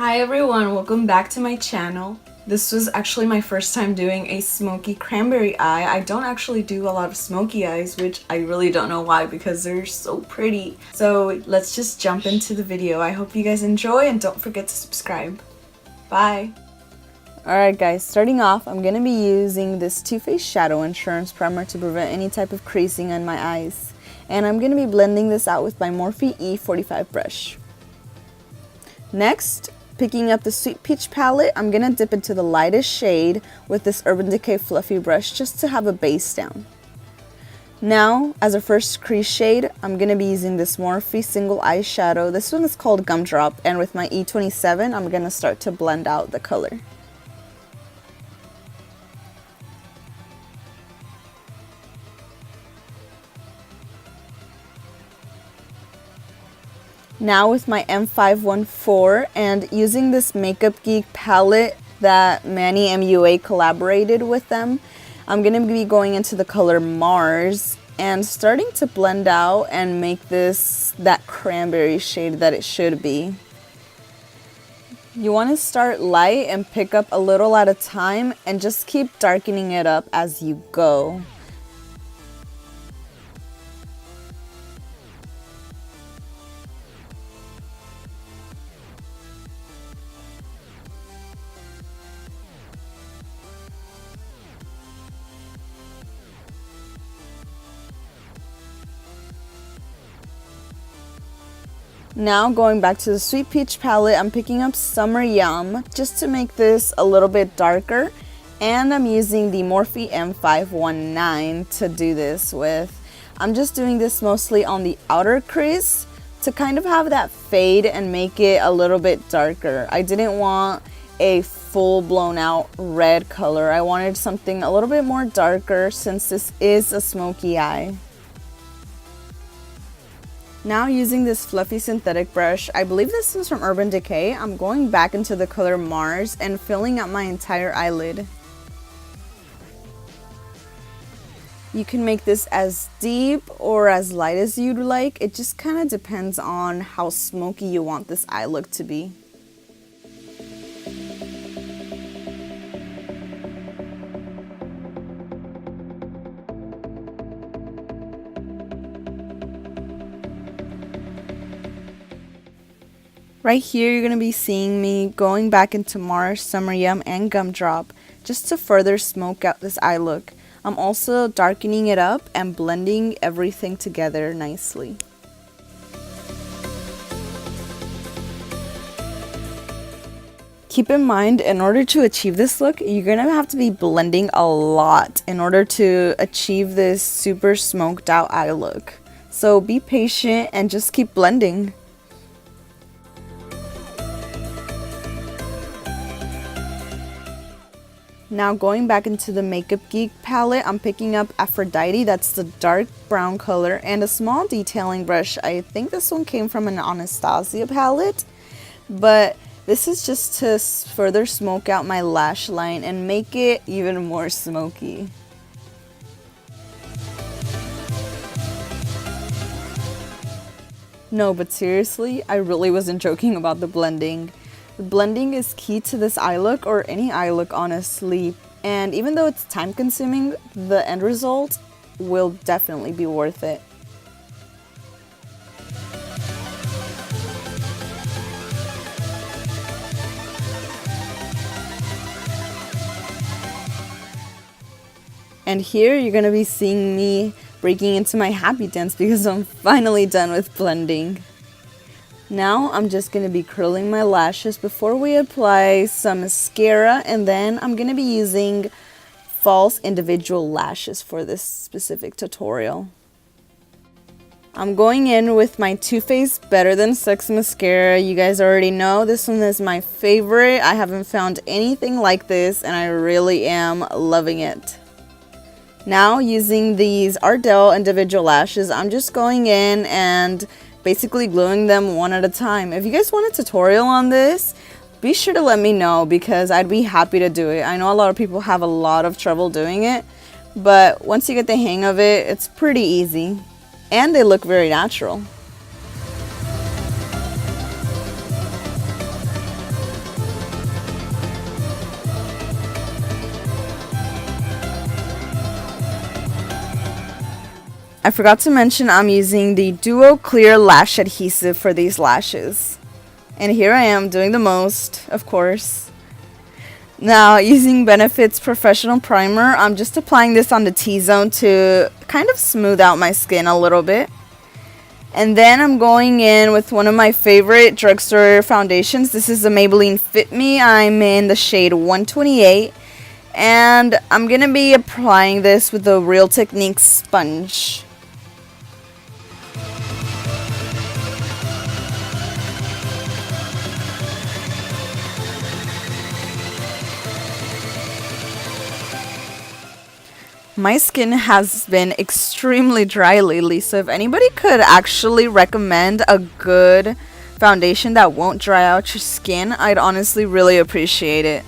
Hi everyone, welcome back to my channel. This was actually my first time doing a smoky cranberry eye. I don't actually do a lot of smoky eyes, which I really don't know why because they're so pretty. So let's just jump into the video. I hope you guys enjoy and don't forget to subscribe. Bye! Alright guys, starting off, I'm going to be using this Too Faced Shadow Insurance Primer to prevent any type of creasing on my eyes. And I'm going to be blending this out with my Morphe E45 brush. Next, picking up the Sweet Peach palette, I'm going to dip into the lightest shade with this Urban Decay Fluffy brush just to have a base down. Now, as a first crease shade, I'm going to be using this Morphe single eyeshadow. This one is called Gumdrop, and with my E27, I'm going to start to blend out the color. Now with my M514 and using this Makeup Geek palette that Manny MUA collaborated with them, I'm going to be going into the color Mars and starting to blend out and make this that cranberry shade that it should be. You want to start light and pick up a little at a time and just keep darkening it up as you go. Now going back to the Sweet Peach palette, I'm picking up Summer Yum just to make this a little bit darker, and I'm using the Morphe M519 to do this with. I'm just doing this mostly on the outer crease to kind of have that fade and make it a little bit darker. I didn't want a full blown out red color. I wanted something a little bit more darker since this is a smoky eye. Now using this fluffy synthetic brush, I believe this is from Urban Decay, I'm going back into the color Mars and filling out my entire eyelid. You can make this as deep or as light as you'd like. It just kind of depends on how smoky you want this eye look to be. Right here, you're going to be seeing me going back into Mars, Summer Yum, and Gumdrop just to further smoke out this eye look. I'm also darkening it up and blending everything together nicely. Keep in mind, in order to achieve this look, you're going to have to be blending a lot in order to achieve this super smoked out eye look. So be patient and just keep blending. Now going back into the Makeup Geek palette, I'm picking up Aphrodite, that's the dark brown color, and a small detailing brush. I think this one came from an Anastasia palette, but this is just to further smoke out my lash line and make it even more smoky. No, but seriously, I really wasn't joking about the blending. Blending is key to this eye look, or any eye look honestly, and even though it's time consuming, the end result will definitely be worth it. And here you're going to be seeing me breaking into my happy dance because I'm finally done with blending. Now I'm just going to be curling my lashes before we apply some mascara, and then I'm going to be using false individual lashes for this specific tutorial. I'm going in with my Too Faced Better Than Sex mascara. You guys already know this one is my favorite. I haven't found anything like this and I really am loving it. Now using these Ardell individual lashes, I'm just going in and basically gluing them one at a time. If you guys want a tutorial on this, be sure to let me know because I'd be happy to do it. I know a lot of people have a lot of trouble doing it, but once you get the hang of it, it's pretty easy. And they look very natural. I forgot to mention I'm using the Duo Clear Lash Adhesive for these lashes. And here I am doing the most, of course. Now, using Benefit's Professional Primer, I'm just applying this on the T-zone to kind of smooth out my skin a little bit. And then I'm going in with one of my favorite drugstore foundations. This is the Maybelline Fit Me. I'm in the shade 128. And I'm going to be applying this with the Real Technique sponge. My skin has been extremely dry lately, so if anybody could actually recommend a good foundation that won't dry out your skin, I'd honestly really appreciate it.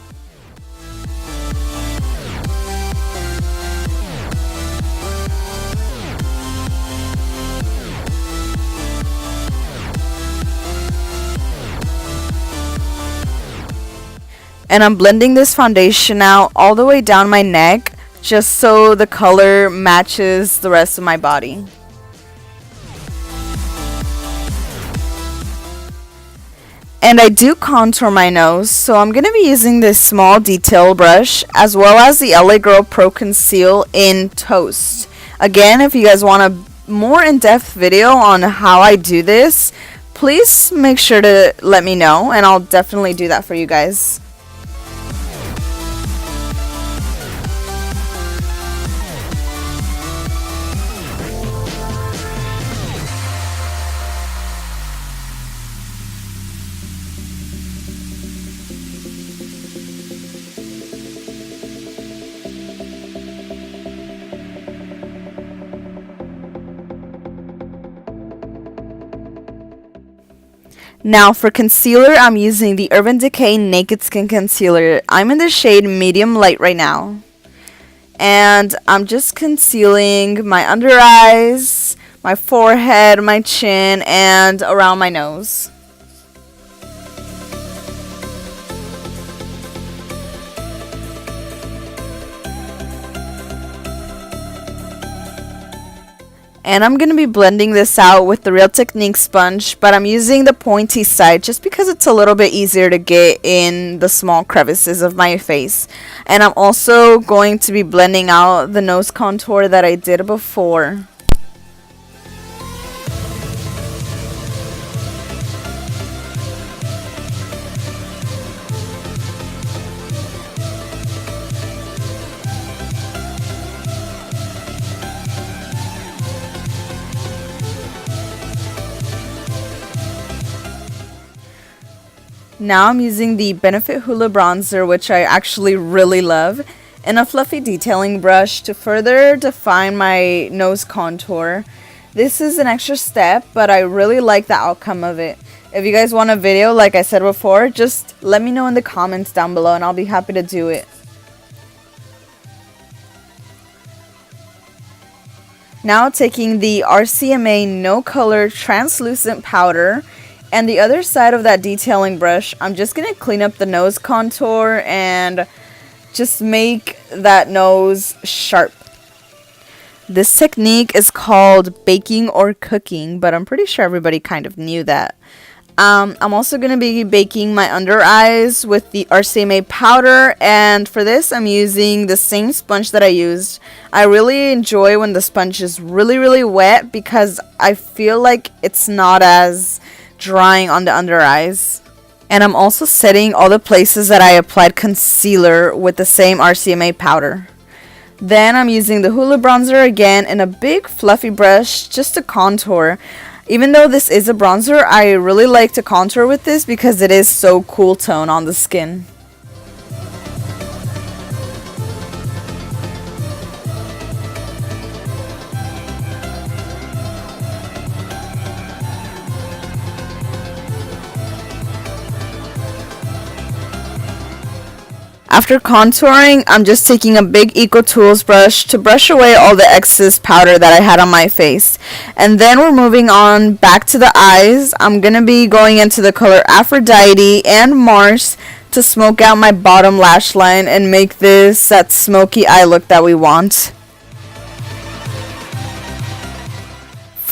And I'm blending this foundation out all the way down my neck, just so the color matches the rest of my body. And I do contour my nose, so I'm going to be using this small detail brush as well as the LA Girl Pro Conceal in Toast. Again, if you guys want a more in-depth video on how I do this, please make sure to let me know and I'll definitely do that for you guys. Now for concealer, I'm using the Urban Decay Naked Skin Concealer. I'm in the shade Medium Light right now. And I'm just concealing my under eyes, my forehead, my chin, and around my nose. And I'm going to be blending this out with the Real Technique sponge, but I'm using the pointy side just because it's a little bit easier to get in the small crevices of my face. And I'm also going to be blending out the nose contour that I did before. Now I'm using the Benefit Hoola Bronzer, which I actually really love, and a fluffy detailing brush to further define my nose contour. This is an extra step, but I really like the outcome of it. If you guys want a video, like I said before, just let me know in the comments down below and I'll be happy to do it. Now taking the RCMA No Color Translucent Powder, and the other side of that detailing brush, I'm just going to clean up the nose contour and just make that nose sharp. This technique is called baking or cooking, but I'm pretty sure everybody kind of knew that. I'm also going to be baking my under eyes with the RCMA powder, and for this I'm using the same sponge that I used. I really enjoy when the sponge is really wet because I feel like it's not as drying on the under eyes. And I'm also setting all the places that I applied concealer with the same RCMA powder. Then I'm using the Hoola Bronzer again in a big fluffy brush just to contour. Even though this is a bronzer, I really like to contour with this because it is so cool tone on the skin. After contouring, I'm just taking a big Eco Tools brush to brush away all the excess powder that I had on my face. And then we're moving on back to the eyes. I'm going to be going into the color Aphrodite and Mars to smoke out my bottom lash line and make this that smoky eye look that we want.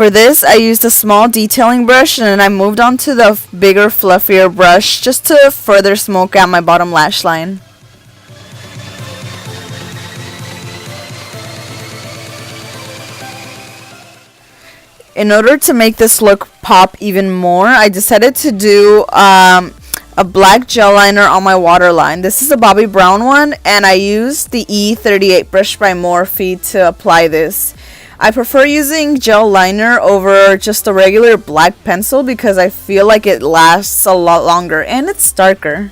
For this, I used a small detailing brush and then I moved on to the bigger, fluffier brush just to further smoke out my bottom lash line. In order to make this look pop even more, I decided to do a black gel liner on my waterline. This is a Bobbi Brown one, and I used the E38 brush by Morphe to apply this. I prefer using gel liner over just a regular black pencil because I feel like it lasts a lot longer and it's darker.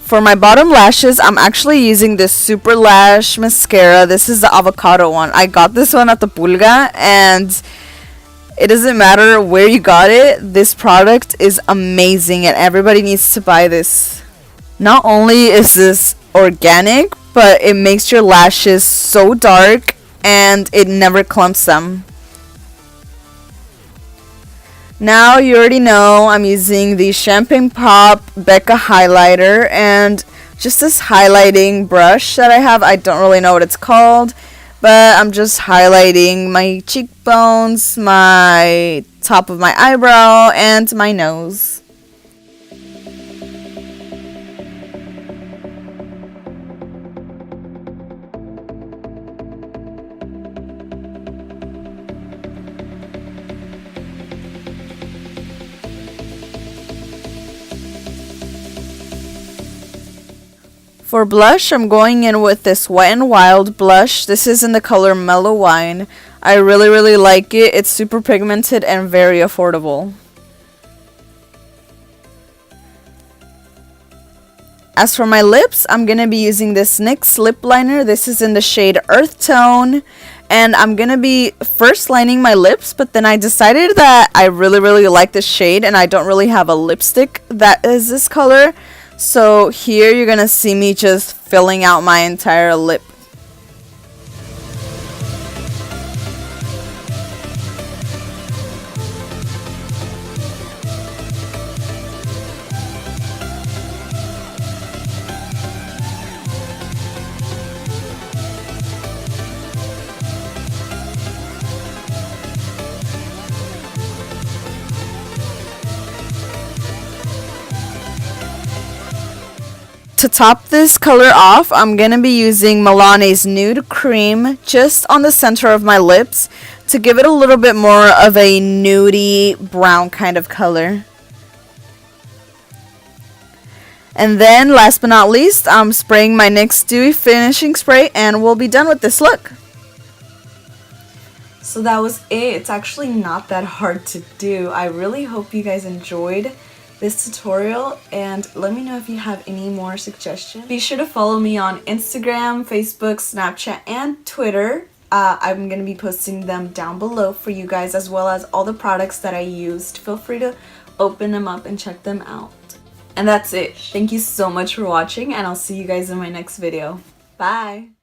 For my bottom lashes, I'm actually using this Super Lash mascara. This is the avocado one. I got this one at the Pulga, and it doesn't matter where you got it, this product is amazing and everybody needs to buy this. Not only is this organic, but it makes your lashes so dark and it never clumps them. Now you already know I'm using the Champagne Pop Becca highlighter and just this highlighting brush that I have. I don't really know what it's called, but I'm just highlighting my cheekbones, my top of my eyebrow, and my nose. For blush, I'm going in with this Wet n Wild blush. This is in the color Mellow Wine. I really like it. It's super pigmented and very affordable. As for my lips, I'm going to be using this NYX lip liner. This is in the shade Earth Tone. And I'm going to be first lining my lips, but then I decided that I really like this shade and I don't really have a lipstick that is this color. So here you're gonna see me just filling out my entire lip. To top this color off, I'm going to be using Milani's Nude Cream just on the center of my lips to give it a little bit more of a nudie brown kind of color. And then last but not least, I'm spraying my NYX Dewy Finishing Spray and we'll be done with this look. So that was it. It's actually not that hard to do. I really hope you guys enjoyed this tutorial and let me know if you have any more suggestions. Be sure to follow me on Instagram, Facebook, Snapchat, and Twitter. I'm going to be posting them down below for you guys as well as all the products that I used. Feel free to open them up and check them out. And that's it. Thank you so much for watching and I'll see you guys in my next video. Bye!